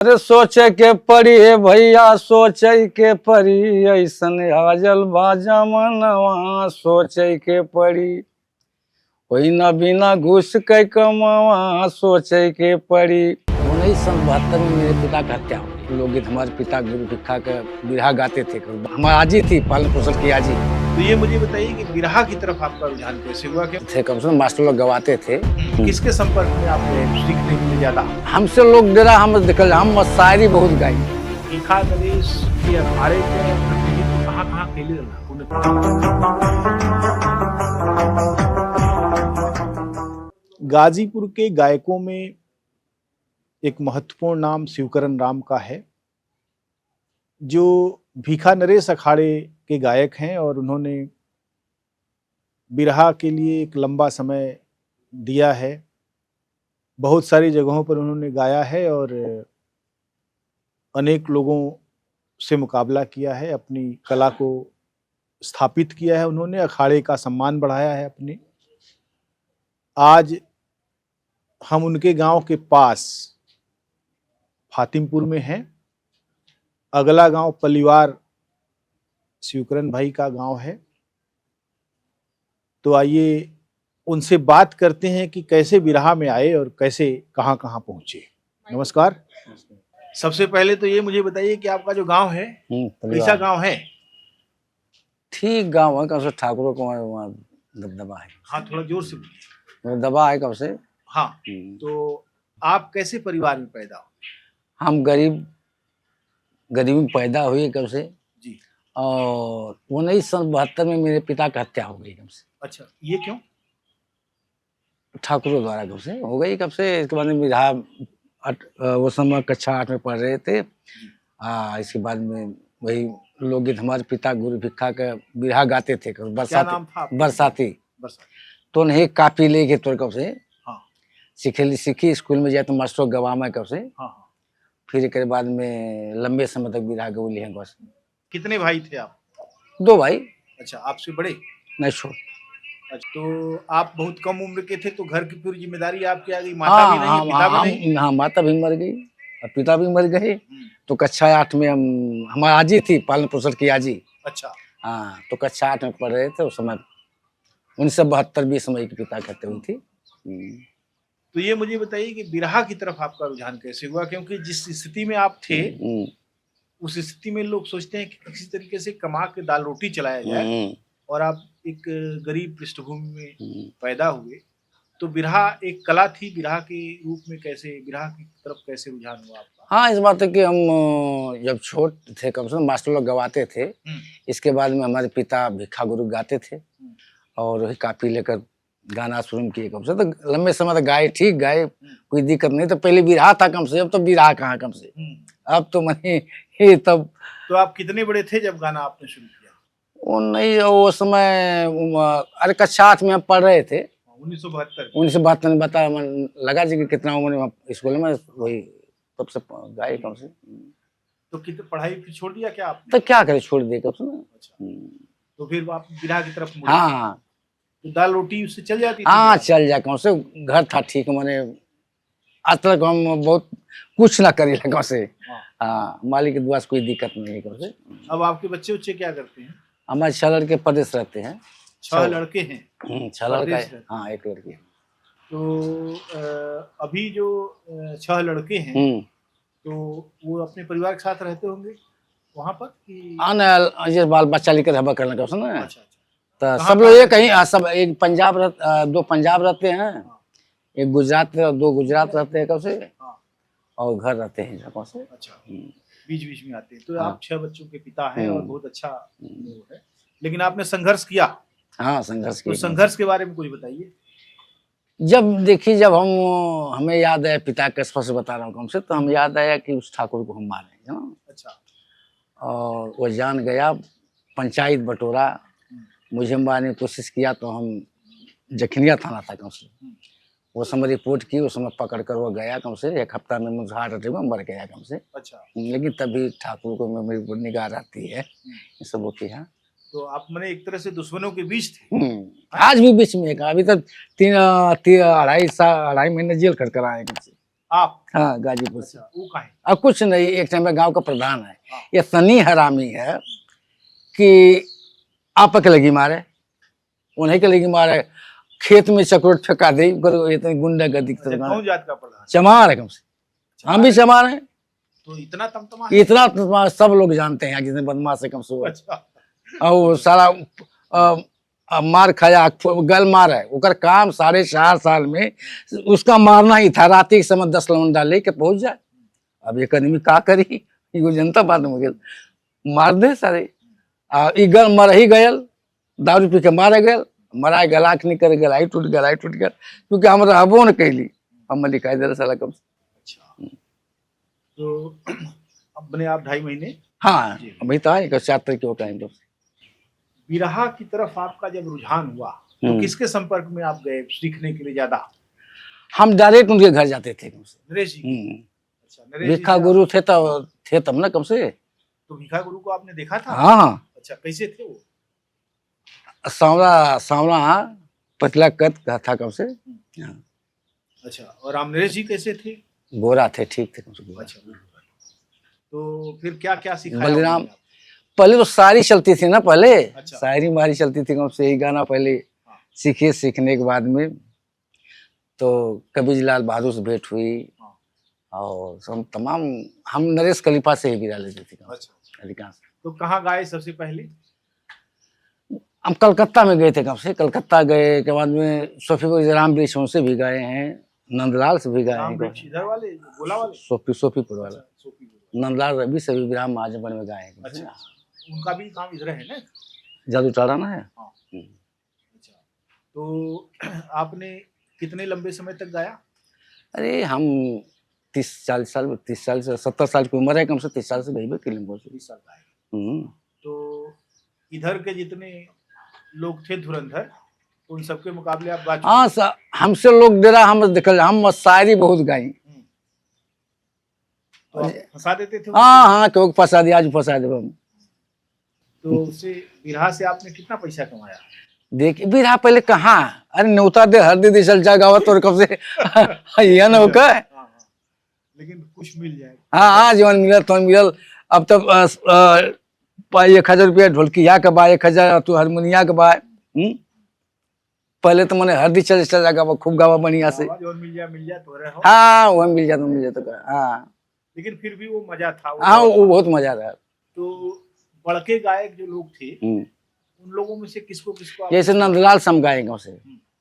अरे सोचे के पड़ी है भैया, सोचे के पड़ी ऐसन हाजल बाजा मनवा, सोचे के पड़ी कोई न बिना घुस के कमावा, सोचे के पड़ी। 1972 में मेरे पिता का हत्या हो। लोकगीत हमारे पिता गुरु भिक्षा के बिरहा गाते थे। हमारी आजी थी, पालन पोषण की आजी। तो ये मुझे बताइए कि बिरहा की तरफ आपका रुझान कैसे हुआ? क्या थे कम से कम मास्टर लोग गवाते थे। किसके संपर्क में आप सीखने के लिए ज्यादा? हमसे लोग डेरा हम निकल, हम शायरी बहुत गाई। भीखा नरेश के अखाड़े के प्रतिनिधित्व कहाँ खेले गाजीपुर के गायकों में एक महत्वपूर्ण नाम शिवकरण राम का है, जो भीखा नरेश अखाड़े के गायक हैं और उन्होंने बिरहा के लिए एक लंबा समय दिया है। बहुत सारी जगहों पर उन्होंने गाया है और अनेक लोगों से मुकाबला किया है, अपनी कला को स्थापित किया है। उन्होंने अखाड़े का सम्मान बढ़ाया है अपने। आज हम उनके गांव के पास फातिमपुर में हैं। अगला गांव पलिवार शिवकरण भाई का गांव है। तो आइए उनसे बात करते हैं कि कैसे बिरहा में आए और कैसे कहां कहां पहुंचे। नमस्कार। सबसे पहले तो ये मुझे बताइए कि आपका जो गांव है कैसा गांव है? ठीक गांव है, कब से ठाकुरों को वहाँ दबदबा है। हाँ, थोड़ा जोर से बोलिए। दबा है कब से। हाँ, तो आप कैसे परिवार में पैदा हो? हम गरीबी में पैदा हुए कब से जी। और 1972 में मेरे पिता की हत्या हो गई कब से। अच्छा, ये क्यों? ठाकुरों द्वारा कब से हो गई कब से। इसके बाद में बिरहा वो समय कक्षा 8 में पढ़ रहे थे। इसके बाद में वही लोकगीत हमारे पिता गुरु भिक्षा के बिरहा गाते थे। बरसाती तो नहीं कापी लेके तो कब से सीखी स्कूल में जाए तो मास्टर गवा में कब से। फिर एक बाद में लंबे समय तक बिरहा गौली है बस। कितने भाई थे आप? 2 भाई। अच्छा, आपसे बड़े? नहीं, छोड़। अच्छा, तो आप बहुत कम उम्र के थे तो घर की पूरी जिम्मेदारी आपकी आ गई। माता भी नहीं है, पिता भी नहीं? हाँ, माता भी मर गई और पिता भी मर गए। तो कक्षा 8 में हमारी आजी थी, पालन पोषण की आजी। अच्छा। हाँ, तो कक्षा 8 में पढ़ रहे थे उस समय। 1972 20 मई की पिता कहते हुई थी। तो ये मुझे बताइए कि बिरहा की तरफ आपका रुझान कैसे हुआ? क्योंकि जिस स्थिति में आप थे उस स्थिति में लोग सोचते हैं कि किसी तरीके से कमा के दाल रोटी चलाया जाए, और आप एक गरीब पृष्ठभूमि में पैदा हुए। तो बिरहा एक कला थी, बिरहा के रूप में कैसे, बिरहा की तरफ कैसे रुझान हुआ आपका? हाँ, इस बात है कि हम जब छोट थे कम से कम मास्टर लोग गवाते थे। इसके बाद में हमारे पिता भिक्षा गुरु गाते थे और वही कापी लेकर गाना शुरू किए कम से। तो लंबे समय तक गाए, ठीक गाए, कोई दिक्कत नहीं। तो पहले बिरहा था कम से, अब तो बिरहा कहाँ कम से। अब तो मैंने ये तब। तो आप कितने बड़े थे जब गाना आपने शुरू किया? वो नहीं, वो समय अरे कक्षा 8 में हम पढ़ रहे थे। 1972 में बता लगा जी कि कितना उम्र स्कूल में वही तब से गाए कम से। तो कितने पढ़ाई फिर छोड़ दिया क्या आपने? तो क्या करे, छोड़ दिए कब से। अच्छा। तो फिर आप बिरहा की तरफ मुड़े। हाँ, तो दाल रोटी उससे चल जाती थी? हाँ, चल जाए कौन से। घर था ठीक, मैंने आज तक हम बहुत कुछ ना करी कौन से। हाँ, मालिक की दुआ से कोई दिक्कत नहीं है कौन से। अब आपके बच्चे उच्चे क्या करते हैं? हमारे 6 लड़के प्रदेश रहते हैं। 6 लड़के हैं? 6 लड़का। हाँ, 1 लड़की। तो अभी जो 6 लड़के हैं तो वो अपने परिवार के साथ रहते होंगे वहाँ पर कि? हाँ ना, ये बाल बच्चा लेकर हवा करना कौन ना। अच्छा। तो सब लोग ये कहीं सब एक पंजाब 2 पंजाब रहते हैं, एक गुजरात, 2 गुजरात रहते हैं कब से, और घर रहते हैं कौन से। अच्छा, बीच बीच में आते हैं। तो आप 6 बच्चों के पिता हैं और बहुत अच्छा वो है, लेकिन आपने संघर्ष किया। हाँ, संघर्ष किया। तो संघर्ष के बारे में कुछ बताइए। जब देखिए, जब हमें याद है, पिता के स्पष्ट बता रहा हूँ कम से, तो हम याद आया कि उस ठाकुर को हम मारे ना। अच्छा। और वो जान गया, पंचायत बटोरा, मुझे मारने की कोशिश किया तो हम जखनिया थाना था कम से। वो समय रिपोर्ट की, उस समय पकड़ कर वो गया कम से। 1 हफ्ता में मुझे हार्ट अटैक में मर गया कम से। अच्छा। लेकिन तभी ठाकुर को मेरी निगाह रहती है ये सब की। हाँ, तो आप मैंने एक तरह से दुश्मनों के बीच थे। आज भी बीच में। अभी तक 3 2.5 महीने जेल खटकर आए कम से। आप? हाँ, गाजीपुर से। अच्छा, वो कहाँ है? अब कुछ नहीं, एक टाइम में गांव का प्रधान है। हाँ। ये सनी हरामी है कि आप के लगी मारे, उन्हीं के लगी मारे, खेत में चक्रोट फेंका दे, इतनी गुंडागर्दी की अच्छा, तरह। कौन जात का प्रधान? चमार है कम से, हम भी चमार हैं। तो इतना तमतमा है? इतना तो सब लोग जानते हैं जितने बदमाश है कम से। अच्छा, और वो सारा मार खाया, गल मार है ओकर काम 4.5 साल में उसका मारना ही था। रात के समय 10 लौंडा लेके पहुंच जाए। अब एक आदमी का करी, एगो जनता बात मुझे मार दे सारे। ई गल मर ही गयल, दारू पी के मारे गयल, मरा गला नहीं करे, गलाई टूट गया, क्योंकि हम रहबो न कैली, हम लिखाई दे साला कम से। अच्छा, तो अपने आप 2.5 महीने। हाँ, जी। अभी तो है 4 तारीख को टाइम। बिरहा की तरफ आपका जब रुझान हुआ तो किसके संपर्क में आप गए सीखने के लिए ज्यादा? हम डायरेक्ट उनके घर जाते थे कम से। नरेश जी? अच्छा, नरेश जी भिक्खा से गुरु थे तब ना कम से। तो भिखा गुरु को आपने देखा था? हाँ, अच्छा, कैसे थे वो? सांवला सांवला पतला कद का था कम से। हाँ, अच्छा, और राम नरेश जी कैसे थे? गोरा थे, ठीक थे कम से गोरा। अच्छा, तो फिर क्या क्या सिखाया बलराम उन्होंने आपको? पहले तो शायरी चलती थी ना, पहले अच्छा। शायरी मारी चलती थी कम से। यही गाना पहले हाँ। सीखे, सीखने के बाद में तो कबीर लाल बहादुर से भेंट हुई। हाँ। और सब तमाम हम नरेश खलीफा से ही गिरा लेते थे कम से, अच्छा, अधिकांश। तो कहाँ गाए सबसे पहले? हम कलकत्ता में गए थे कब से। कलकत्ता गए के बाद में सोफीपुर राम वृक्ष से भी गए हैं, नंदलाल से भी गए राम हैं, वृक्ष इधर वाले गोला वाले? सोफीपुर वाला। अच्छा, सोफी गोला। नंदलाल रवि से भी विराम महाजन में गए हैं। अच्छा, उनका भी काम इधर है ना? जादू टाड़ा ना है। हाँ। अच्छा, तो आपने कितने लंबे समय तक गाया? अरे हम 30-40 साल, 30 साल से 70 साल की उम्र है कम से, 30 साल से गई किलिंग 20 साल गाए। हम्म। तो इधर के जितने लोग थे धुरंधर, उन सबके मुकाबले आप गा चुके हाँ हैं। हमसे लोग डेरा हम देखल, हम शायरी बहुत गाई। तो आप फंसा देते थे? हाँ हाँ, क्यों फंसा दिया, आज फंसा दे हम। तो उससे बिरहा से आपने कितना पैसा कमाया? देखिए बिरहा पहले कहाँ, अरे न्योता दे हल्दी दे चल जाएगा और कब से यह ना होगा। लेकिन कुछ मिल जाए। हाँ हाँ, जीवन मिलल तो मिलल। अब तो 1000 रुपया ढोलकिया के बा, 1000 तू हारमोनिया के बा। पहले तो मैंने हल्दी चल जाएगा, खूब गावा बढ़िया से। जो मिल जाए तो रहे हो। हाँ वह मिल जाए तो हाँ। लेकिन फिर भी वो मजा था। हाँ वो बहुत मजा रहा। तो बड़के गायक जो लोग थे उन लोगों में से किसको किसको जैसे नंदलाल से हम गाए गाँव से,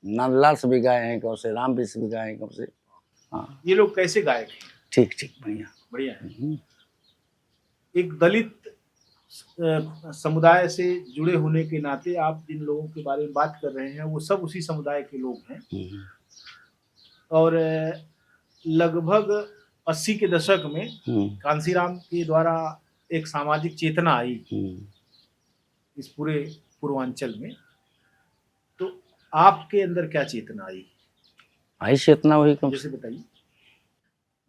नंदलाल से भी गाए हैं गाँव से, रामवीर से भी गाए हैं गाँव से। हाँ, ये लोग कैसे गायक हैं? ठीक ठीक, बढ़िया बढ़िया है। एक दलित समुदाय से जुड़े होने के नाते आप जिन लोगों के बारे में बात कर रहे हैं वो सब उसी समुदाय के लोग हैं। और लगभग 80 के दशक में कांसीराम के द्वारा एक सामाजिक चेतना आई इस पूरे पूर्वांचल में। तो आपके अंदर क्या चेतना आई चेतना वही कम जैसे बताइए।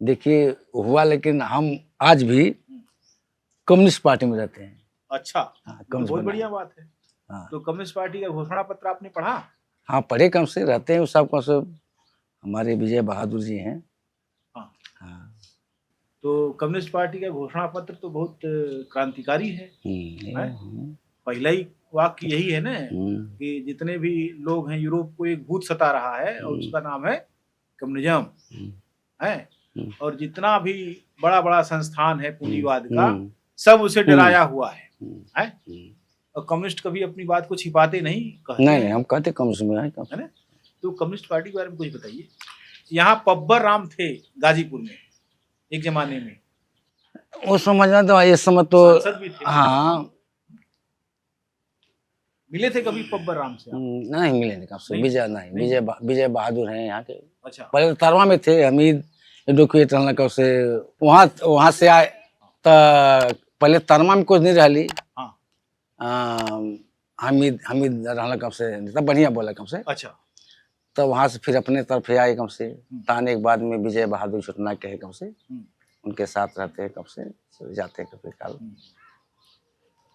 देखिए हुआ, लेकिन हम आज भी कम्युनिस्ट पार्टी में रहते हैं। अच्छा, बहुत बढ़िया बात है। हाँ। तो कम्युनिस्ट पार्टी का घोषणा पत्र आपने पढ़ा? हाँ पढ़े, कम से रहते हैं सब कम से। हमारे विजय बहादुर जी हैं। हाँ। हाँ। तो कम्युनिस्ट पार्टी का घोषणा पत्र तो बहुत क्रांतिकारी है। पहला ही वाक्य यही है ना कि जितने भी लोग हैं यूरोप को एक भूत सता रहा है और उसका नाम है कम्युनिज्म है। और जितना भी बड़ा बड़ा संस्थान है पूंजीवाद का सब उसे डराया हुआ है। और कम्युनिस्ट कभी अपनी बात को छिपाते नहीं, कहते नहीं हम कहते कम्युनिस्ट में है ना। तो कम्युनिस्ट पार्टी के बारे में कुछ बताइए। यहाँ पब्बर राम थे गाजीपुर में एक जमाने में, वो समझना तो इस समय तो भी थे। हाँ मिले थे कभी पब्बर राम से? नहीं मिले थे कब से। विजय नहीं, विजय बहादुर हैं यहाँ के। अच्छा, पहले तो तरवा में थे, हमीद एडवोकेट कब से वहाँ से आए तो पहले तरमा में कुछ नहीं रही। हमीद रहना कब से, तब बढ़िया बोला कब से। अच्छा, तो वहाँ से फिर अपने तरफ आए कब से। ताने के बाद में विजय बहादुर छुटना के कब से उनके साथ रहते हैं कब से, जाते कभी काल।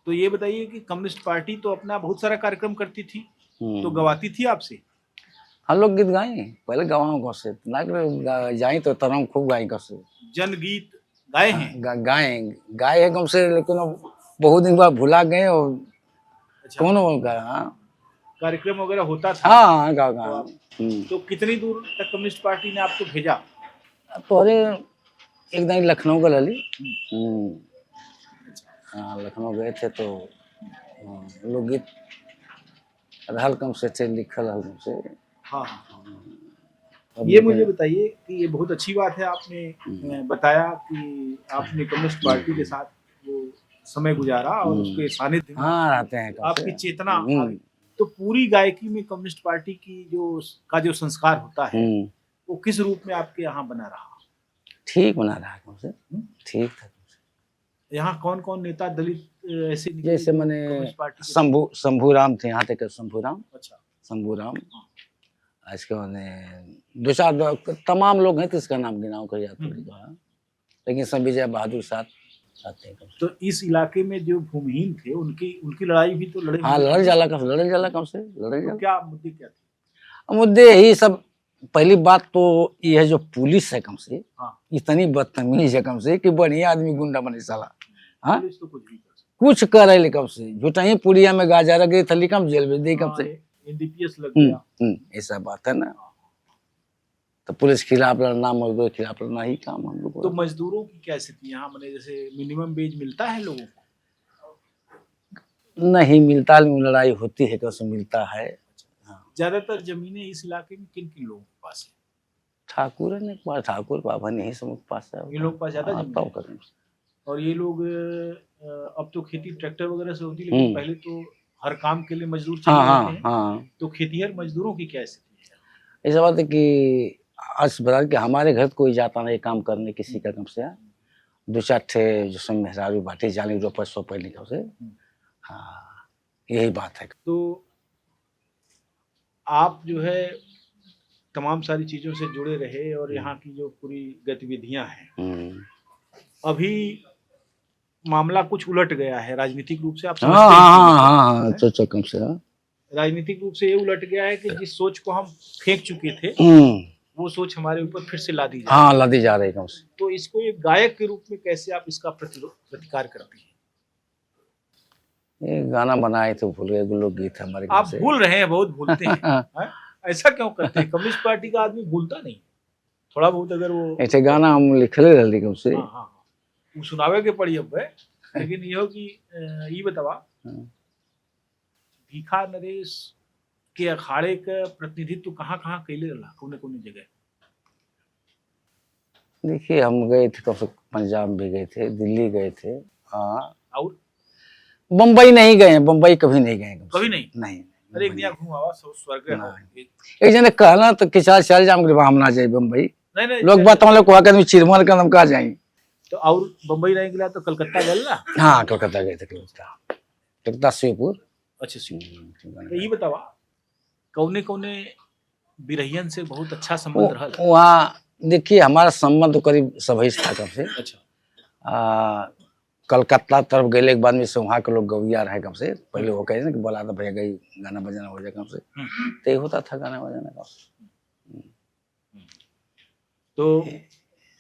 तो ये बताइए कि कम्युनिस्ट पार्टी तो अपना बहुत सारा कार्यक्रम करती थी, तो गवाती थी आपसे? हम लोग गीत गाए पहले गवाओं को से ना जाई तो तरम खूब गाई को से जनगीत गाए हैं? गाए गाए है कम से, लेकिन अब बहुत दिन बाद भुला गए और अच्छा, कौन होगा। हाँ कार्यक्रम वगैरह होता था हाँ गा गा तो आप, तो कितनी दूर तक कम्युनिस्ट पार्टी ने आपको भेजा? तो अरे एक दिन लखनऊ का लली। अच्छा, हाँ लखनऊ गए थे तो लोकगीत रहल कम से थे, लिखल हल कम से। हाँ हाँ हाँ। अब ये मुझे बताइए कि ये बहुत अच्छी बात है आपने बताया कि आपने कम्युनिस्ट पार्टी के साथ वो समय गुजारा और उसके सानिध्य में हाँ रहते हैं कम से। आपकी चेतना आ गई। तो पूरी गायकी में कम्युनिस्ट पार्टी की जो संस्कार होता है वो किस रूप में आपके यहाँ बना रहा? ठीक बना रहा है कम से, ठीक था। यहाँ कौन कौन नेता दलित ऐसे निकले जैसे जो मैंने कम्युनिस्ट पार्टी के? शंभू राम थे, यहाँ तक शंभू राम, अच्छा, शंभू राम। इसके बाद दो चार तमाम लोग हैं तो इसका नाम गिनाओ कर याद पड़ेगा, लेकिन सब विजय बहादुर साथ आते हैं। तो इस इलाके में जो भूमिहीन थे उनकी लड़ाई भी तो लड़े हाँ होंगे। लड़ल जाला कम से लड़ल तो जाला। क्या मुद्दे क्या थे? मुद्दे यही सब। पहली बात तो ये है जो पुलिस है कम से, हाँ, इतनी बदतमीज है कम से कि बढ़िया आदमी गुंडा बने साला। हाँ पुलिस तो कुछ भी कर सकती कुछ कर रहे कम से, झूठा ही पुड़िया में गाजा रख गई थली कम जेल भेज दी कम से। एनडीपीएस लग गया। ऐसा बात है ना। तो पुलिस खिलाफ लड़ना, मजदूर खिलाफ लड़ना ही काम हम लोग। तो मजदूरों की क्या स्थिति यहाँ, मैंने जैसे मिनिमम वेज मिलता है लोगों को? नहीं मिलता, लेकिन लड़ाई होती है कैसे मिलता है। हाँ। ज्यादातर जमीनें इस इलाके में किन किन लोगों के पास है? ठाकुर ने पास, ठाकुर बाबा नहीं सब के पास है। ये लोग के पास ज्यादा हाँ, जमीन तो है। करें। और ये लोग अब तो खेती ट्रैक्टर वगैरह से होती, लेकिन पहले तो हर काम के लिए मजदूर चाहिए होते हैं। हाँ। तो खेतीहर मजदूरों की क्या स्थिति है? ऐसा बात है कि आज बता कि हमारे घर कोई जाता नहीं काम करने किसी का कम से। दो चार थे जिसमें मेहरारू बाटी जाली रुपये 100 पहले कम से। हाँ यही बात है। तो आप जो है तमाम सारी चीजों से जुड़े रहे और यहाँ की जो पूरी गतिविधियां हैं, अभी मामला कुछ उलट गया है राजनीतिक रूप से, आप समझते हैं? हाँ तो कम से। राजनीतिक रूप से ये उलट गया है कि जिस सोच को हम फेंक चुके थे वो सोच हमारे ऊपर फिर से लादी जा रही है। हाँ लादी जा रही कम से। तो इसको एक गायक के रूप में कैसे आप इसका प्रतिकार करते हैं? ये गाना बनाए तो भूल गए, लोकगीत हमारे। आप भूल रहे हैं, बहुत भूलते हैं। ऐसा क्यों करते हैं? कम्युनिस्ट पार्टी का आदमी भूलता नहीं, थोड़ा बहुत अगर वो ऐसे गाना हम लिखले रहली कम से। हाँ, वो सुनावे के पड़ी अब है। लेकिन ये हो कि ये बतावा भीखा नरेश के अखाड़े का प्रतिनिधित्व कहाँ कहाँ कैले रहा, कौन कौन जगह? देखिए हम गए थे कम से, पंजाब भी गए थे, दिल्ली गए थे। हाँ और बम्बई नहीं गए, बम्बई कभी नहीं गए। कभी नहीं? नहीं। अरे एक दिया घुमावा स्वर्ग हो। एक जने कहना तो किसा चल जाम के हम ना जाए बम्बई। नहीं लोग बात हम लोग को आकर चिरमन का हम कहा जाएंगे। तो और बम्बई नहीं गया तो कलकत्ता गए ना? हाँ कलकत्ता गए थे, कलकत्ता शिवपुर। अच्छा शिवपुर। तो ये बतावा कौने कौने बिरहियन से बहुत अच्छा संबंध रहा? वहाँ देखिए हमारा संबंध तो करीब सभी था कम से। अच्छा। कलकत्ता तरफ गए के बाद में से वहाँ के लोग गविया रहे कम से। पहले वो कहे ना कि बोला था भैया गई गाना बजाना हो जाए कम से, तो ये होता था गाना बजाना कम से। तो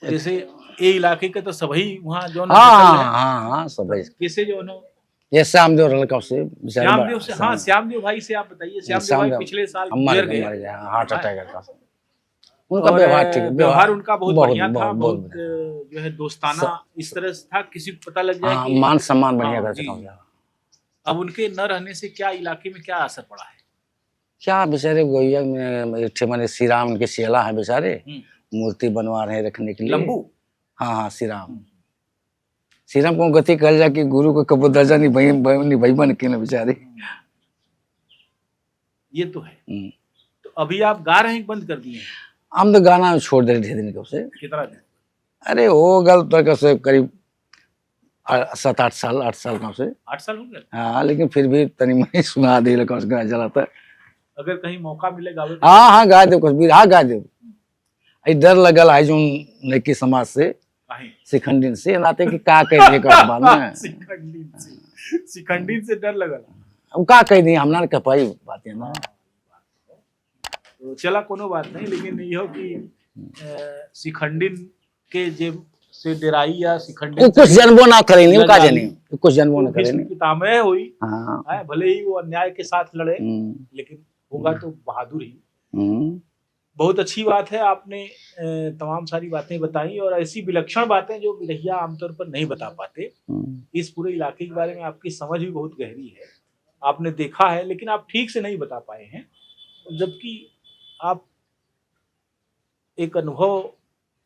जैसे ये इलाके का तो सभी वहाँ जो हाँ सभी कैसे जो है ये श्यामदेव रल कब से, श्यामदेव से। हाँ श्यामदेव भाई से आप बताइए। श्यामदेव भाई पिछले साल मर गए हार्ट अटैक का। उनका व्यवहार ठीक है, व्यवहार उनका बहुत बढ़िया था, बहुत जो है दोस्ताना इस तरह से था, किसी को पता लग जाए कि मान सम्मान बढ़िया कर सका। अब उनके न रहने से क्या इलाके में क्या असर पड़ा है? क्या बेचारे गोइया में मैंने श्री राम उनके सियाला है बेचारे, मूर्ति बनवा रहे हैं रखने के लिए। लंबू? हाँ श्री राम को गति कर जा कि गुरु को कबो दर्जा नहीं भाई बन के ना बेचारे। ये तो है। तो अभी आप गा रहे हैं, बंद कर दिए? हम तो गाना छोड़ दे रहे थे कब से। कितना दिन? अरे वो गल तो से करीब 7-8 साल, 8 साल कब से। 8 साल हो गए? हाँ लेकिन फिर भी तनी मनी सुना दे चला था। अगर कहीं मौका मिलेगा? हाँ गा दे कुछ भी। हाँ गा दे। डर लगल है जो लड़की समाज से, शिखंडीन से नाते कि का कह दिए कर बाद में। शिखंडीन से डर लगल। हम का कह दिए, हम ना कह पाई बातें ना। तो चला कोनो बात नहीं, लेकिन यो कि शिखंडिन के जे से डेराई या शिखंडिन कुछ जन्मो ना करे नहीं, का जाने कुछ जन्मो ना करे भीष्म नहीं। पितामह हुई। हाँ, भले ही वो अन्याय के साथ लड़े, लेकिन होगा तो बहादुर ही। बहुत अच्छी बात है, आपने तमाम सारी बातें बताई और ऐसी विलक्षण बातें जो बिरहिया आमतौर पर नहीं बता पाते। इस पूरे इलाके के बारे में आपकी समझ भी बहुत गहरी है, आपने देखा है, लेकिन आप ठीक से नहीं बता पाए हैं, जबकि आप एक अनुभव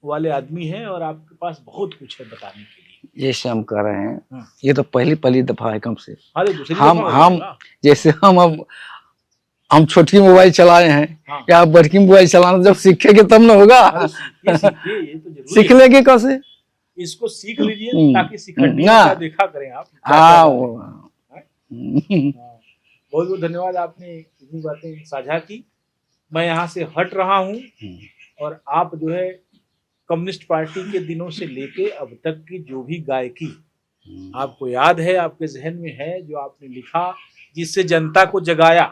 वाले आदमी हैं और आपके पास बहुत कुछ है बताने के लिए। जैसे हम कर रहे हैं, ये तो पहली दफा है कम से। अरे दूसरी हम जैसे हम छोटी मोबाइल चलाए हैं, हाँ। या बड़की मोबाइल चलाना जब सीखेंगे तब ना होगा। ये तो जरूरी सीख लेंगे कैसे? इसको सीख लीजिए ताकि शिखंडी का देखा करें आप। बहुत बहुत धन्यवाद, आपने इतनी बातें साझा की। मैं यहाँ से हट रहा हूँ और आप जो है कम्युनिस्ट पार्टी के दिनों से लेके अब तक की जो भी गायकी आपको याद है, आपके जहन में है, जो आपने लिखा, जिससे जनता को जगाया,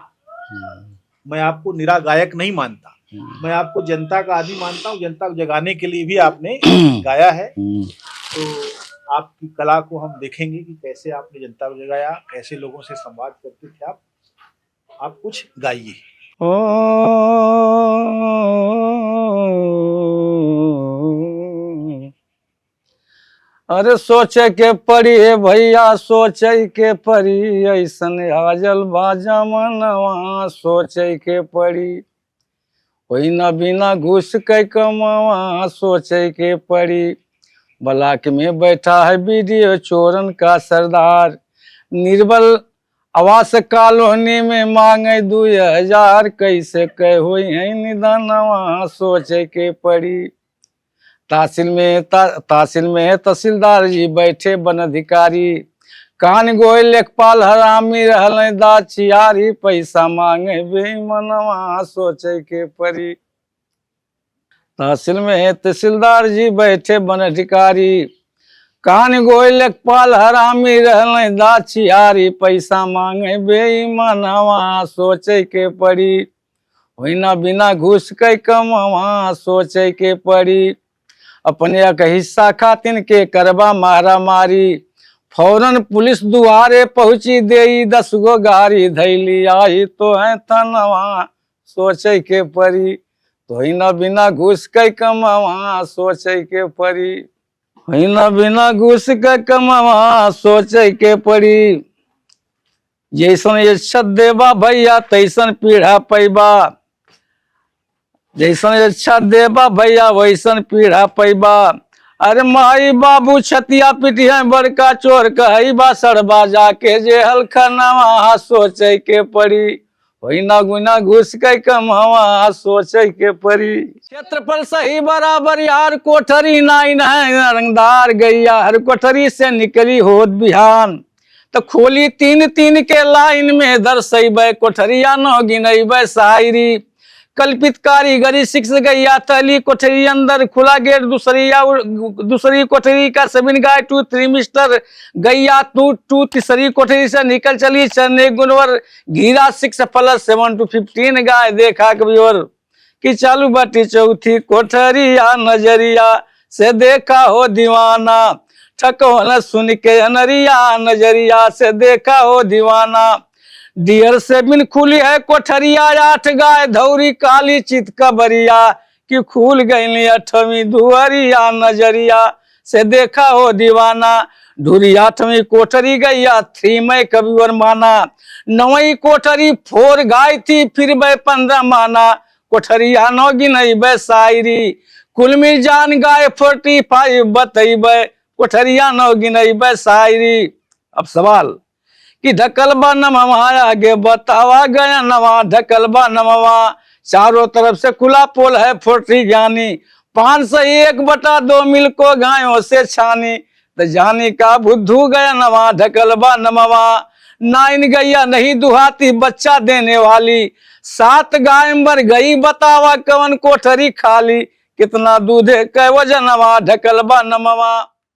मैं आपको निरा गायक नहीं मानता, मैं आपको जनता का आदमी मानता हूँ। जनता को जगाने के लिए भी आपने गाया है, तो आपकी कला को हम देखेंगे कि कैसे आपने जनता को जगाया, कैसे लोगों से संवाद करते थे आप कुछ गाइए। अरे सोचे के पड़ी है भैया, सोचे के पड़ी, ऐसन हाजल बाजा मनवा, सोचे के पड़ी, वही न बिना घुस के कमावा, सोचे के पड़ी, ब्लॉक में बैठा है वीडियो चोरन का सरदार, निर्बल आवास कॉलोनी में मांगे 2000, कैसे कह हुई है निदानवा, सोचे के पड़ी, तहसील में तहसीलदार जी बैठे वन अधिकारी, कान गोय लेखपाल हरामी रहल दाचियारी, पैसा मांगे बेईमानवा, सोचे के पड़ी, तहसील में तहसीलदार जी बैठे वन अधिकारी, कान गोय लेखपाल हरामी रहल दाचियारी, पैसा मांगे बेईमानवा, सोचे के पड़ी, होइना बिना घुस के कमावा, सोचे के पड़ी, अपने एक हिस्सा खातिन के करबा मारा मारी, फौरन पुलिस दुआरे पहुंची, दे 10 गो गाड़ी, धैली आई तो है तनवा, सोचे के पड़ी, तो हिना बिना घुस के कमावा, सोचे के पड़ी, हिना बिना घुस के कमावा, सोचे के पड़ी, जैसन इज्जत देबा भैया तैसन पीढ़ा पैबा, जैसन इच्छा देबा भैया वैसन पीढ़ा पैबा, अरे माई बाबू छतिया पिटिया बड़का चोर कहबा, सड़बा जाके जेहल खनवा, सोचे के पड़ी, होइना गुना घुस के कमावा, सोचे के पड़ी, क्षेत्रफल सही बराबर यार, कोठरी नाइन है रंगदार गैया, हर कोठरी से निकली होत बिहान, तो खोली 3-3 के लाइन में दर्शैबे, कोठरिया न गिनैबे शायरी, कल्पित कारीगरी 6 गैया तली, कोठरी अंदर खुला गेट, दूसरी कोठरी का 7 गाय 2-3 मिस्टर गैया 2 तीसरी कोठरी से निकल चली, चने गुनवर घीरा 6+7 to 15 गाय, देखा कभी और कि चालू बाटी चौथी कोठरिया, नजरिया से देखा हो दीवाना, ठकोन सुन के अनरिया, नजरिया से देखा हो दीवाना, डियर से बिन खुली है कोठरिया, 8 गाय धौरी काली चित कबरिया, कि खुल गई 8वीं दुआरिया, नजरिया से देखा हो दीवाना, ढूरी 8वीं कोठरी गैया 3 में कभी और माना, 9वीं कोठरी 4 गाय थी, फिर 15 माना, कोठरिया 9 गिनैबे शायरी, कुल मिल जान गाय 45 बतैबे, कोठरिया 9 गिनैबे शायरी। अब सवाल कि ढकलबा नमवा आगे बतावा गया नवा, ढकलबा नमवा चारों तरफ से खुला पोल है 40 ज्ञानी, 501/2 मिल को गायों से छानी, तो जानी का बुद्धू गया नवा, ढकलबा नमवा, 9 गैया नहीं दुहाती बच्चा देने वाली, 7 गाय मर गई बतावा कवन कोठरी खाली, कितना दूध है कै वजनवा, ढकलबा नमवा।